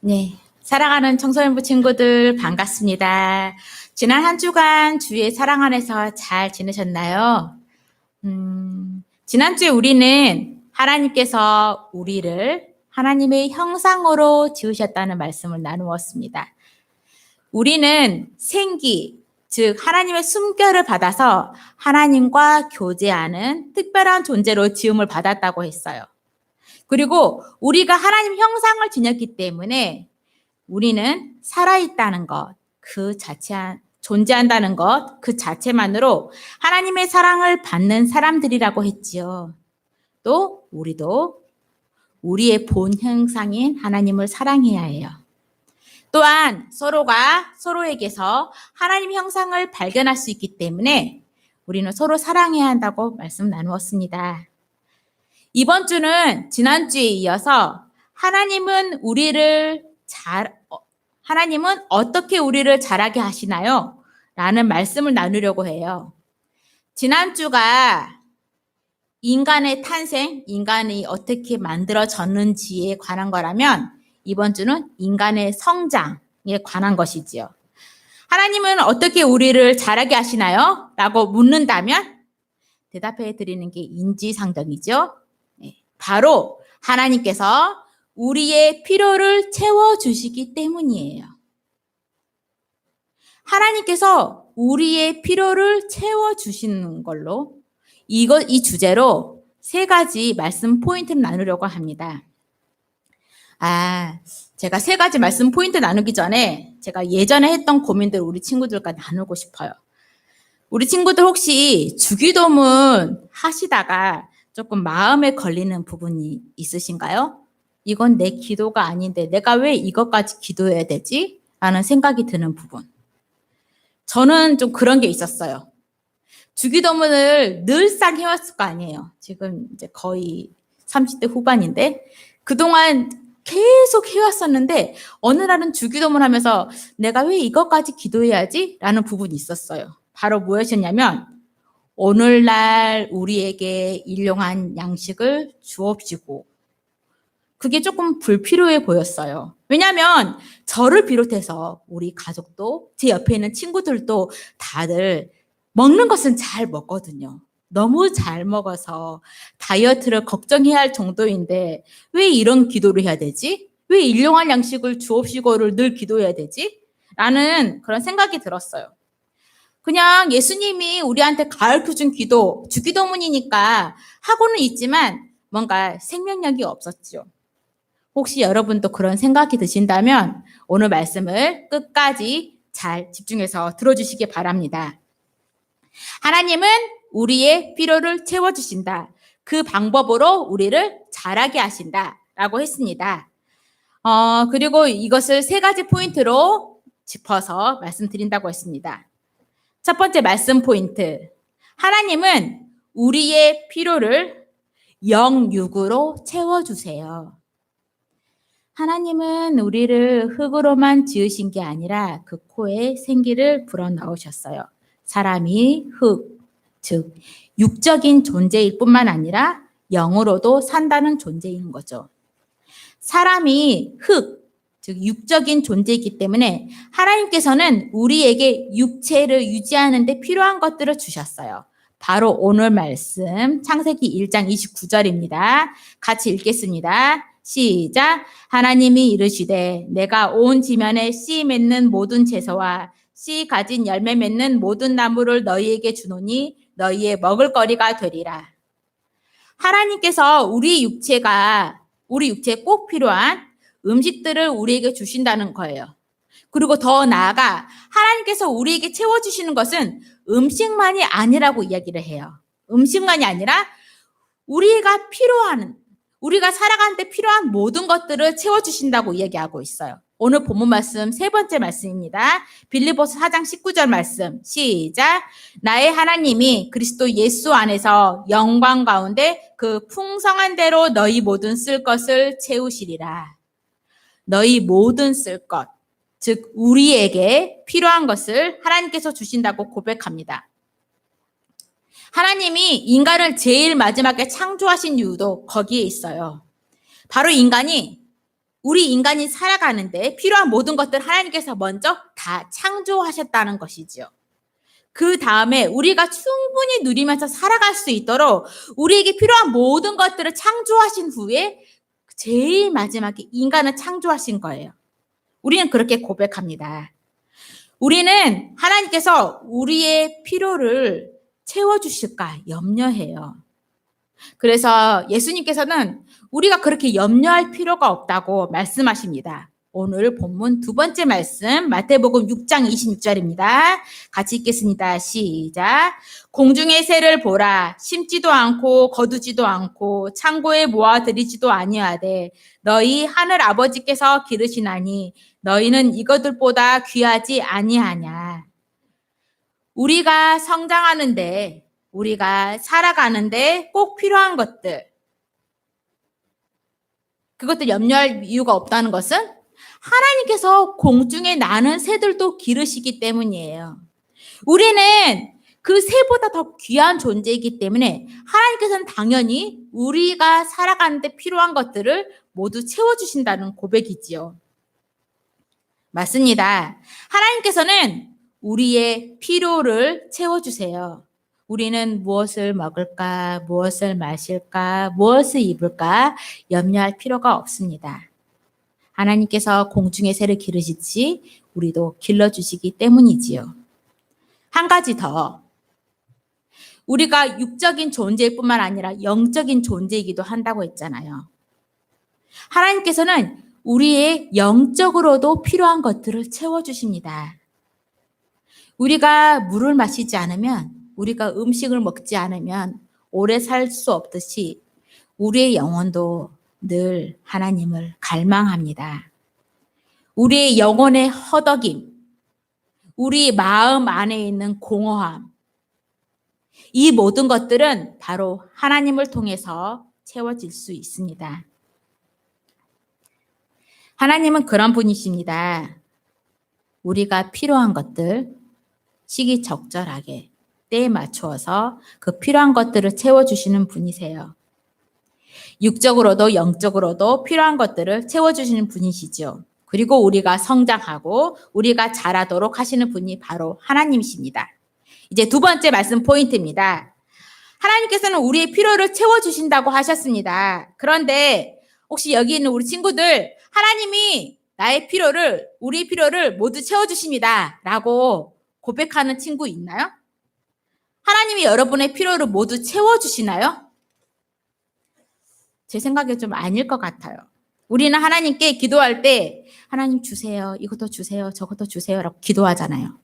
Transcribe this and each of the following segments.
네, 사랑하는 청소년부 친구들 반갑습니다. 지난 한 주간 주의 사랑 안에서 잘 지내셨나요? 지난주에 우리는 하나님께서 우리를 하나님의 형상으로 지으셨다는 말씀을 나누었습니다. 우리는 생기, 즉 하나님의 숨결을 받아서 하나님과 교제하는 특별한 존재로 지음을 받았다고 했어요. 그리고 우리가 하나님 형상을 지녔기 때문에 우리는 살아있다는 것, 존재한다는 것, 그 자체만으로 하나님의 사랑을 받는 사람들이라고 했지요. 또 우리도 우리의 본 형상인 하나님을 사랑해야 해요. 또한 서로가 서로에게서 하나님 형상을 발견할 수 있기 때문에 우리는 서로 사랑해야 한다고 말씀 나누었습니다. 이번 주는 지난주에 이어서 하나님은 어떻게 우리를 자라게 하시나요? 라는 말씀을 나누려고 해요. 지난주가 인간의 탄생, 인간이 어떻게 만들어졌는지에 관한 거라면 이번 주는 인간의 성장에 관한 것이지요. 하나님은 어떻게 우리를 자라게 하시나요? 라고 묻는다면 대답해 드리는 게 인지상정이죠. 바로 하나님께서 우리의 필요를 채워주시기 때문이에요. 하나님께서 우리의 필요를 채워주시는 걸로 이 주제로 세 가지 말씀 포인트를 나누려고 합니다. 제가 세 가지 말씀 포인트 나누기 전에 제가 예전에 했던 고민들 우리 친구들과 나누고 싶어요. 우리 친구들 혹시 주기도문 하시다가 조금 마음에 걸리는 부분이 있으신가요? 이건 내 기도가 아닌데 내가 왜 이것까지 기도해야 되지? 라는 생각이 드는 부분. 저는 좀 그런 게 있었어요. 주기도문을 늘상 해왔을 거 아니에요. 지금 이제 거의 30대 후반인데 그동안 계속 해왔었는데 어느 날은 주기도문 하면서 내가 왜 이것까지 기도해야지? 라는 부분이 있었어요. 바로 무엇이었냐면 오늘날 우리에게 일용한 양식을 주옵시고 그게 조금 불필요해 보였어요. 왜냐하면 저를 비롯해서 우리 가족도 제 옆에 있는 친구들도 다들 먹는 것은 잘 먹거든요. 너무 잘 먹어서 다이어트를 걱정해야 할 정도인데 왜 이런 기도를 해야 되지? 왜 일용할 양식을 주옵시고를 늘 기도해야 되지? 라는 그런 생각이 들었어요. 그냥 예수님이 우리한테 가르쳐준 기도, 주기도문이니까 하고는 있지만 뭔가 생명력이 없었죠. 혹시 여러분도 그런 생각이 드신다면 오늘 말씀을 끝까지 잘 집중해서 들어주시기 바랍니다. 하나님은 우리의 필요를 채워주신다. 그 방법으로 우리를 자라게 하신다. 라고 했습니다. 그리고 이것을 세 가지 포인트로 짚어서 말씀드린다고 했습니다. 첫 번째 말씀 포인트. 하나님은 우리의 필요를 영육으로 채워주세요. 하나님은 우리를 흙으로만 지으신 게 아니라 그 코에 생기를 불어넣으셨어요. 사람이 흙, 즉 육적인 존재일 뿐만 아니라 영으로도 산다는 존재인 거죠. 사람이 흙, 즉 육적인 존재이기 때문에 하나님께서는 우리에게 육체를 유지하는 데 필요한 것들을 주셨어요. 바로 오늘 말씀 창세기 1장 29절입니다. 같이 읽겠습니다. 시작. 하나님이 이르시되 내가 온 지면에 씨 맺는 모든 채소와 씨 가진 열매 맺는 모든 나무를 너희에게 주노니 너희의 먹을거리가 되리라. 하나님께서 우리 육체에 꼭 필요한 음식들을 우리에게 주신다는 거예요. 그리고 더 나아가 하나님께서 우리에게 채워주시는 것은 음식만이 아니라고 이야기를 해요. 음식만이 아니라 우리가 살아가는 데 필요한 모든 것들을 채워주신다고 이야기하고 있어요. 오늘 본문 말씀 세 번째 말씀입니다. 빌립보서 4장 19절 말씀 시작. 나의 하나님이 그리스도 예수 안에서 영광 가운데 그 풍성한 대로 너희 모든 쓸 것을 채우시리라. 너희 모든 쓸 것, 즉 우리에게 필요한 것을 하나님께서 주신다고 고백합니다. 하나님이 인간을 제일 마지막에 창조하신 이유도 거기에 있어요. 바로 인간이 우리 인간이 살아가는데 필요한 모든 것들 하나님께서 먼저 다 창조하셨다는 것이지요. 그 다음에 우리가 충분히 누리면서 살아갈 수 있도록 우리에게 필요한 모든 것들을 창조하신 후에 제일 마지막에 인간을 창조하신 거예요. 우리는 그렇게 고백합니다. 우리는 하나님께서 우리의 필요를 채워주실까 염려해요. 그래서 예수님께서는 우리가 그렇게 염려할 필요가 없다고 말씀하십니다. 오늘 본문 두 번째 말씀 마태복음 6장 26절입니다. 같이 읽겠습니다. 시작. 공중의 새를 보라. 심지도 않고 거두지도 않고 창고에 모아들이지도 아니하되 너희 하늘 아버지께서 기르시나니 너희는 이것들보다 귀하지 아니하냐. 우리가 성장하는데 우리가 살아가는데 꼭 필요한 것들, 그것들 염려할 이유가 없다는 것은 하나님께서 공중에 나는 새들도 기르시기 때문이에요. 우리는 그 새보다 더 귀한 존재이기 때문에 하나님께서는 당연히 우리가 살아가는데 필요한 것들을 모두 채워주신다는 고백이지요. 맞습니다. 하나님께서는 우리의 필요를 채워주세요. 우리는 무엇을 먹을까, 무엇을 마실까, 무엇을 입을까 염려할 필요가 없습니다. 하나님께서 공중의 새를 기르시지 우리도 길러주시기 때문이지요. 한 가지 더. 우리가 육적인 존재일 뿐만 아니라 영적인 존재이기도 한다고 했잖아요. 하나님께서는 우리의 영적으로도 필요한 것들을 채워주십니다. 우리가 물을 마시지 않으면, 우리가 음식을 먹지 않으면 오래 살 수 없듯이 우리의 영혼도 늘 하나님을 갈망합니다. 우리의 영혼의 허덕임, 우리 마음 안에 있는 공허함, 이 모든 것들은 바로 하나님을 통해서 채워질 수 있습니다. 하나님은 그런 분이십니다. 우리가 필요한 것들 시기적절하게 때에 맞추어서 그 필요한 것들을 채워주시는 분이세요. 육적으로도 영적으로도 필요한 것들을 채워주시는 분이시죠. 그리고 우리가 성장하고 우리가 자라도록 하시는 분이 바로 하나님이십니다. 이제 두 번째 말씀 포인트입니다. 하나님께서는 우리의 필요를 채워주신다고 하셨습니다. 그런데 혹시 여기 있는 우리 친구들, 하나님이 나의 필요를, 우리의 필요를 모두 채워주십니다 라고 고백하는 친구 있나요? 하나님이 여러분의 필요를 모두 채워주시나요? 제 생각에 좀 아닐 것 같아요. 우리는 하나님께 기도할 때 하나님 주세요, 이것도 주세요, 저것도 주세요 라고 기도하잖아요.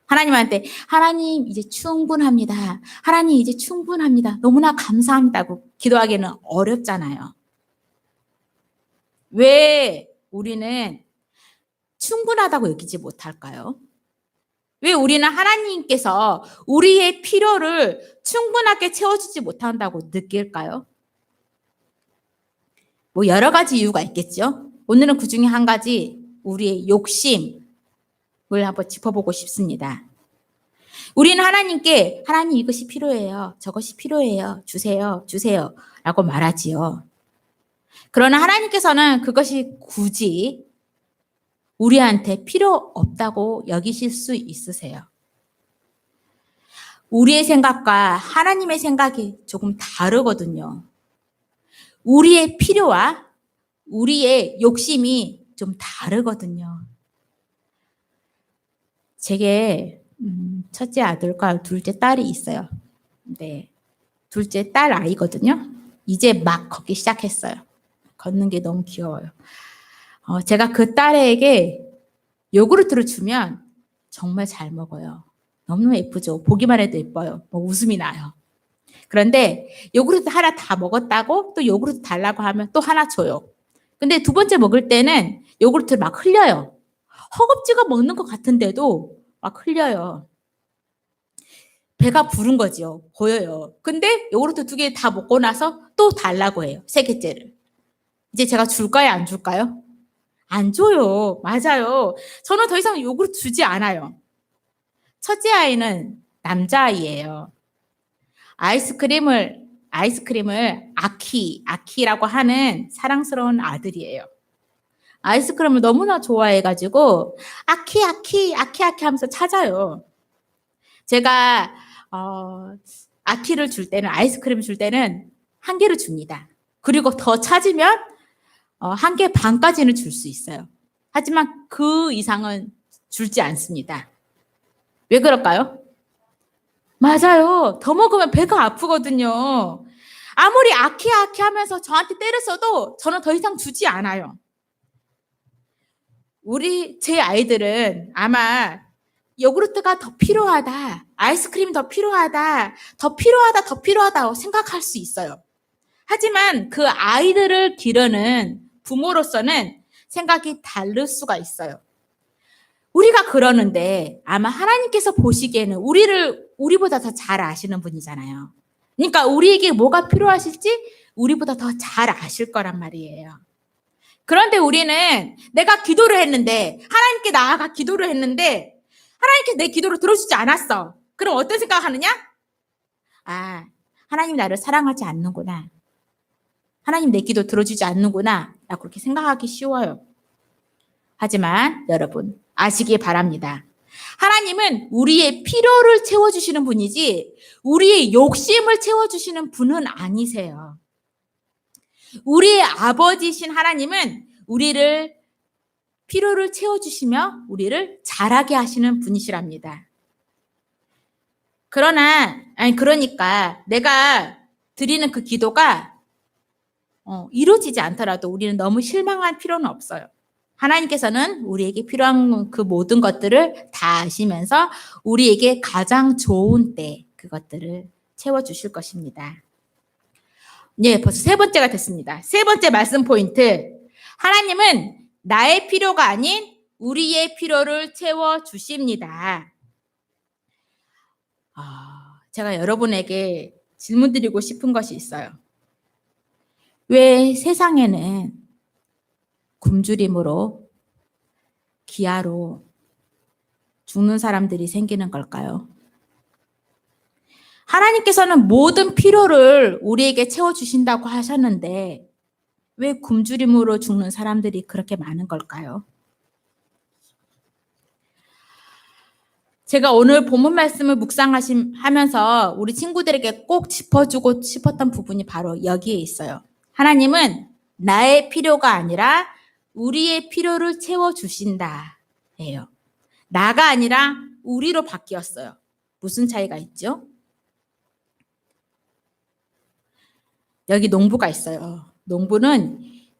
하나님한테 하나님 이제 충분합니다. 하나님 이제 충분합니다. 너무나 감사합니다고 기도하기는 어렵잖아요. 왜 우리는 충분하다고 여기지 못할까요? 왜 우리는 하나님께서 우리의 필요를 충분하게 채워주지 못한다고 느낄까요? 뭐 여러 가지 이유가 있겠죠. 오늘은 그 중에 한 가지, 우리의 욕심을 한번 짚어보고 싶습니다. 우리는 하나님께 하나님 이것이 필요해요, 저것이 필요해요, 주세요, 주세요 라고 말하지요. 그러나 하나님께서는 그것이 굳이 우리한테 필요 없다고 여기실 수 있으세요. 우리의 생각과 하나님의 생각이 조금 다르거든요. 우리의 필요와 우리의 욕심이 좀 다르거든요. 제게 첫째 아들과 둘째 딸이 있어요. 네, 둘째 딸 아이거든요. 이제 막 걷기 시작했어요. 걷는 게 너무 귀여워요. 제가 그 딸에게 요구르트를 주면 정말 잘 먹어요. 너무 예쁘죠. 보기만 해도 예뻐요. 뭐 웃음이 나요. 그런데 요구르트 하나 다 먹었다고 또 요구르트 달라고 하면 또 하나 줘요. 근데 두 번째 먹을 때는 요구르트를 막 흘려요. 허겁지겁 먹는 것 같은데도 막 흘려요. 배가 부른 거죠. 보여요. 근데 요구르트 2개 다 먹고 나서 또 달라고 해요. 3개째를. 이제 제가 줄까요? 안 줄까요? 안 줘요. 맞아요. 저는 더 이상 요구르트 주지 않아요. 첫째 아이는 남자아이예요. 아이스크림을 아키라고 하는 사랑스러운 아들이에요. 아이스크림을 너무나 좋아해가지고 아키 하면서 찾아요. 제가 아키를 줄 때는 아이스크림을 줄 때는 한 개를 줍니다. 그리고 더 찾으면 한 개 반까지는 줄 수 있어요. 하지만 그 이상은 줄지 않습니다. 왜 그럴까요? 맞아요. 더 먹으면 배가 아프거든요. 아무리 아키 하면서 저한테 때렸어도 저는 더 이상 주지 않아요. 제 아이들은 아마 요구르트가 더 필요하다, 아이스크림이 더 필요하다, 더 필요하다고 생각할 수 있어요. 하지만 그 아이들을 기르는 부모로서는 생각이 다를 수가 있어요. 우리가 그러는데 아마 하나님께서 보시기에는 우리보다 더 잘 아시는 분이잖아요. 그러니까 우리에게 뭐가 필요하실지 우리보다 더 잘 아실 거란 말이에요. 그런데 우리는 내가 기도를 했는데 하나님께 나아가 기도를 했는데 하나님께서 내 기도를 들어주지 않았어. 그럼 어떤 생각하느냐? 아, 하나님 나를 사랑하지 않는구나. 하나님 내 기도 들어주지 않는구나. 라고 그렇게 생각하기 쉬워요. 하지만 여러분 아시기 바랍니다. 하나님은 우리의 필요를 채워주시는 분이지 우리의 욕심을 채워주시는 분은 아니세요. 우리의 아버지신 하나님은 우리를 필요를 채워주시며 우리를 자라게 하시는 분이시랍니다. 그러니까 내가 드리는 그 기도가 이루어지지 않더라도 우리는 너무 실망할 필요는 없어요. 하나님께서는 우리에게 필요한 그 모든 것들을 다 아시면서 우리에게 가장 좋은 때 그것들을 채워주실 것입니다. 네, 벌써 세 번째가 됐습니다. 세 번째 말씀 포인트. 하나님은 나의 필요가 아닌 우리의 필요를 채워주십니다. 제가 여러분에게 질문 드리고 싶은 것이 있어요. 왜 세상에는 굶주림으로 기아로 죽는 사람들이 생기는 걸까요? 하나님께서는 모든 필요를 우리에게 채워주신다고 하셨는데 왜 굶주림으로 죽는 사람들이 그렇게 많은 걸까요? 제가 오늘 본문 말씀을 묵상하면서 우리 친구들에게 꼭 짚어주고 싶었던 부분이 바로 여기에 있어요. 하나님은 나의 필요가 아니라 우리의 필요를 채워주신다 예요. 나가 아니라 우리로 바뀌었어요. 무슨 차이가 있죠? 여기 농부가 있어요. 농부는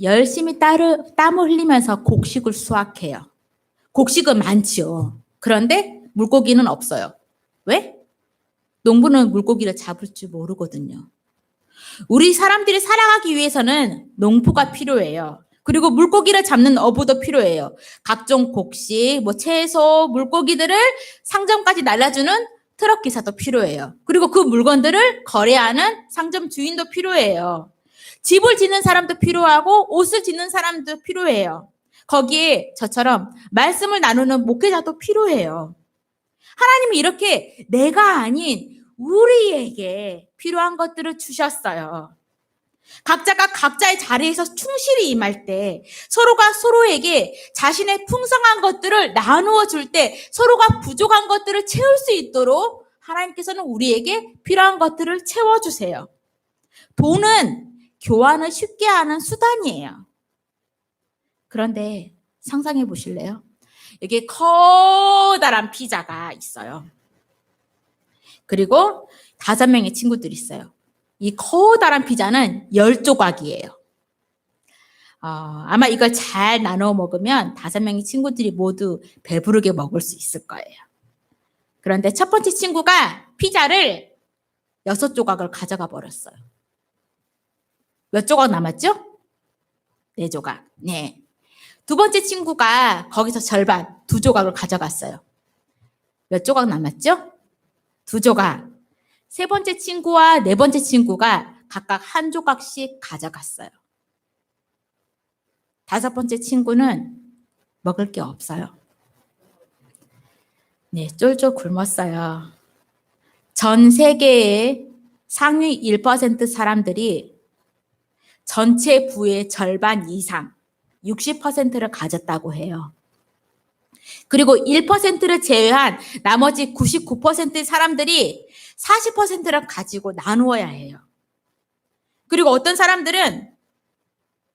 열심히 땀을 흘리면서 곡식을 수확해요. 곡식은 많지요. 그런데 물고기는 없어요. 왜? 농부는 물고기를 잡을 줄 모르거든요. 우리 사람들이 살아가기 위해서는 농부가 필요해요. 그리고 물고기를 잡는 어부도 필요해요. 각종 곡식, 채소, 물고기들을 상점까지 날라주는 트럭 기사도 필요해요. 그리고 그 물건들을 거래하는 상점 주인도 필요해요. 집을 짓는 사람도 필요하고 옷을 짓는 사람도 필요해요. 거기에 저처럼 말씀을 나누는 목회자도 필요해요. 하나님이 이렇게 내가 아닌 우리에게 필요한 것들을 주셨어요. 각자가 각자의 자리에서 충실히 임할 때 서로가 서로에게 자신의 풍성한 것들을 나누어 줄 때 서로가 부족한 것들을 채울 수 있도록 하나님께서는 우리에게 필요한 것들을 채워주세요. 돈은 교환을 쉽게 하는 수단이에요. 그런데 상상해 보실래요? 여기에 커다란 피자가 있어요. 그리고 5명의 친구들이 있어요. 이 커다란 피자는 10조각이에요. 아마 이걸 잘 나눠 먹으면 5명의 친구들이 모두 배부르게 먹을 수 있을 거예요. 그런데 첫 번째 친구가 피자를 6조각을 가져가 버렸어요. 몇 조각 남았죠? 4조각. 네. 두 번째 친구가 거기서 절반, 2조각을 가져갔어요. 몇 조각 남았죠? 2조각. 세 번째 친구와 네 번째 친구가 각각 1조각씩 가져갔어요. 5번째 친구는 먹을 게 없어요. 네, 쫄쫄 굶었어요. 전 세계의 상위 1% 사람들이 전체 부의 절반 이상, 60%를 가졌다고 해요. 그리고 1%를 제외한 나머지 99%의 사람들이 40%를 가지고 나누어야 해요. 그리고 어떤 사람들은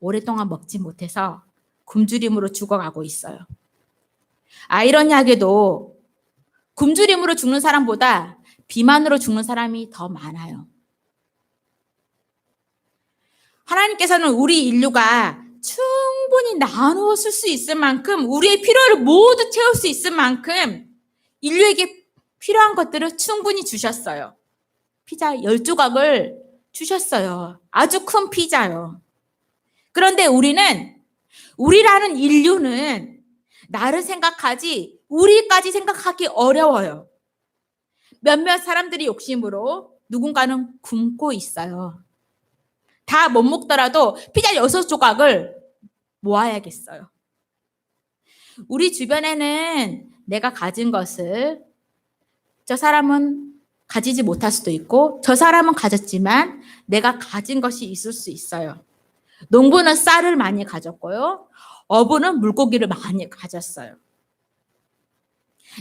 오랫동안 먹지 못해서 굶주림으로 죽어가고 있어요. 아이러니하게도 굶주림으로 죽는 사람보다 비만으로 죽는 사람이 더 많아요. 하나님께서는 우리 인류가 충분히 나누어 쓸 수 있을 만큼 우리의 필요를 모두 채울 수 있을 만큼 인류에게 필요한 것들을 충분히 주셨어요. 피자 10조각을 주셨어요. 아주 큰 피자요. 그런데 우리라는 인류는 나를 생각하지 우리까지 생각하기 어려워요. 몇몇 사람들이 욕심으로 누군가는 굶고 있어요. 다 못 먹더라도 피자 6조각을 모아야겠어요. 우리 주변에는 내가 가진 것을 저 사람은 가지지 못할 수도 있고 저 사람은 가졌지만 내가 가진 것이 있을 수 있어요. 농부는 쌀을 많이 가졌고요. 어부는 물고기를 많이 가졌어요.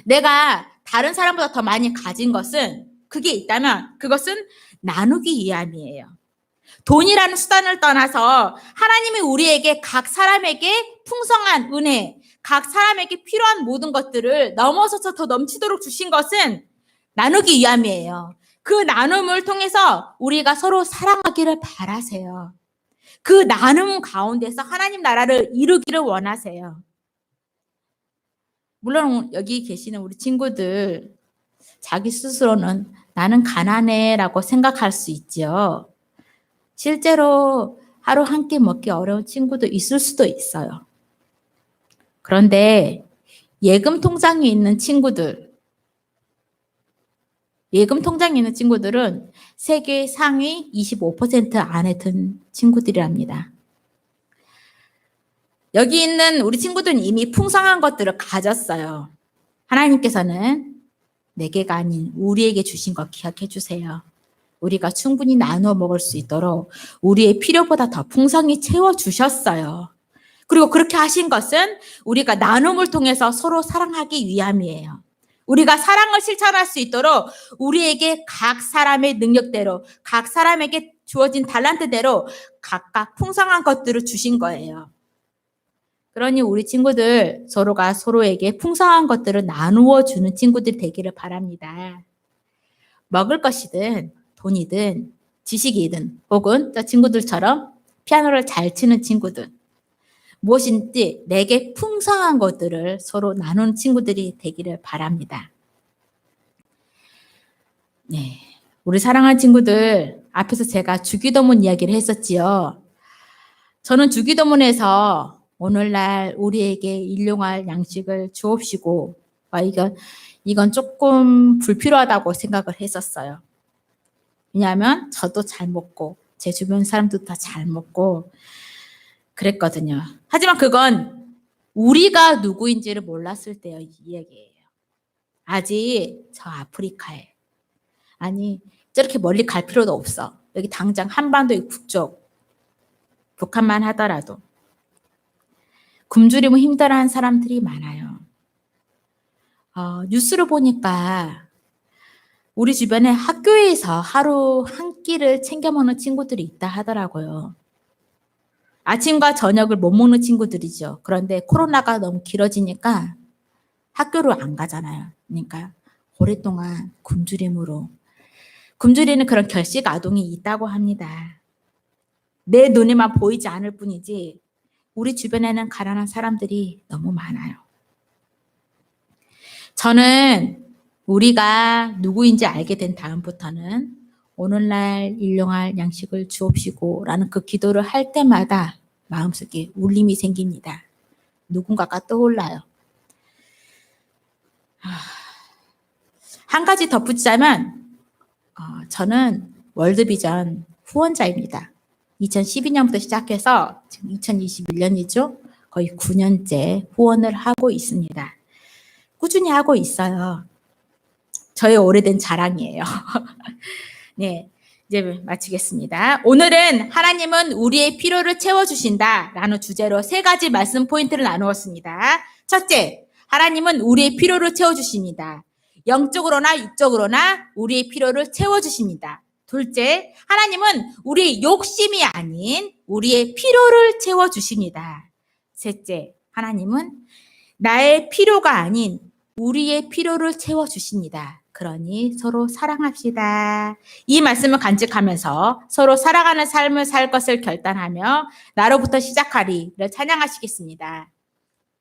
내가 다른 사람보다 더 많이 가진 것은 그게 있다면 그것은 나누기 위함이에요. 돈이라는 수단을 떠나서 하나님이 우리에게 각 사람에게 풍성한 은혜, 각 사람에게 필요한 모든 것들을 넘어서서 더 넘치도록 주신 것은 나누기 위함이에요. 그 나눔을 통해서 우리가 서로 사랑하기를 바라세요. 그 나눔 가운데서 하나님 나라를 이루기를 원하세요. 물론 여기 계시는 우리 친구들 자기 스스로는 나는 가난해라고 생각할 수 있죠. 실제로 하루 한 끼 먹기 어려운 친구도 있을 수도 있어요. 그런데 예금 통장이 있는 친구들은 세계 상위 25% 안에 든 친구들이랍니다. 여기 있는 우리 친구들은 이미 풍성한 것들을 가졌어요. 하나님께서는 내게가 아닌 우리에게 주신 것 기억해 주세요. 우리가 충분히 나누어 먹을 수 있도록 우리의 필요보다 더 풍성히 채워주셨어요. 그리고 그렇게 하신 것은 우리가 나눔을 통해서 서로 사랑하기 위함이에요. 우리가 사랑을 실천할 수 있도록 우리에게 각 사람의 능력대로, 각 사람에게 주어진 달란트대로 각각 풍성한 것들을 주신 거예요. 그러니 우리 친구들 서로가 서로에게 풍성한 것들을 나누어 주는 친구들이 되기를 바랍니다. 먹을 것이든 돈이든 지식이든 혹은 저 친구들처럼 피아노를 잘 치는 친구들 무엇인지 내게 풍성한 것들을 서로 나누는 친구들이 되기를 바랍니다. 네, 우리 사랑하는 친구들 앞에서 제가 주기도문 이야기를 했었지요. 저는 주기도문에서 오늘날 우리에게 일용할 양식을 주옵시고 이건 조금 불필요하다고 생각을 했었어요. 왜냐하면 저도 잘 먹고 제 주변 사람도 다 잘 먹고 그랬거든요. 하지만 그건 우리가 누구인지를 몰랐을 때의 이야기예요. 아직 저 아프리카에 아니 저렇게 멀리 갈 필요도 없어. 여기 당장 한반도의 북쪽 북한만 하더라도 굶주림을 힘들어하는 사람들이 많아요. 뉴스를 보니까 우리 주변에 학교에서 하루 한 끼를 챙겨 먹는 친구들이 있다 하더라고요. 아침과 저녁을 못 먹는 친구들이죠. 그런데 코로나가 너무 길어지니까 학교를 안 가잖아요. 그러니까 오랫동안 굶주리는 그런 결식 아동이 있다고 합니다. 내 눈에만 보이지 않을 뿐이지 우리 주변에는 가난한 사람들이 너무 많아요. 저는 우리가 누구인지 알게 된 다음부터는 오늘날 일용할 양식을 주옵시고 라는 그 기도를 할 때마다 마음속에 울림이 생깁니다. 누군가가 떠올라요. 한 가지 덧붙이자면 저는 월드비전 후원자입니다. 2012년부터 시작해서 지금 2021년이죠. 거의 9년째 후원을 하고 있습니다. 꾸준히 하고 있어요. 저의 오래된 자랑이에요. 네, 이제 마치겠습니다. 오늘은 하나님은 우리의 필요를 채워주신다 라는 주제로 3가지 말씀 포인트를 나누었습니다. 첫째, 하나님은 우리의 필요를 채워주십니다. 영적으로나 육적으로나 우리의 필요를 채워주십니다. 둘째, 하나님은 우리의 욕심이 아닌 우리의 필요를 채워주십니다. 셋째, 하나님은 나의 필요가 아닌 우리의 필요를 채워주십니다. 그러니 서로 사랑합시다. 이 말씀을 간직하면서 서로 사랑하는 삶을 살 것을 결단하며 나로부터 시작하리를 찬양하시겠습니다.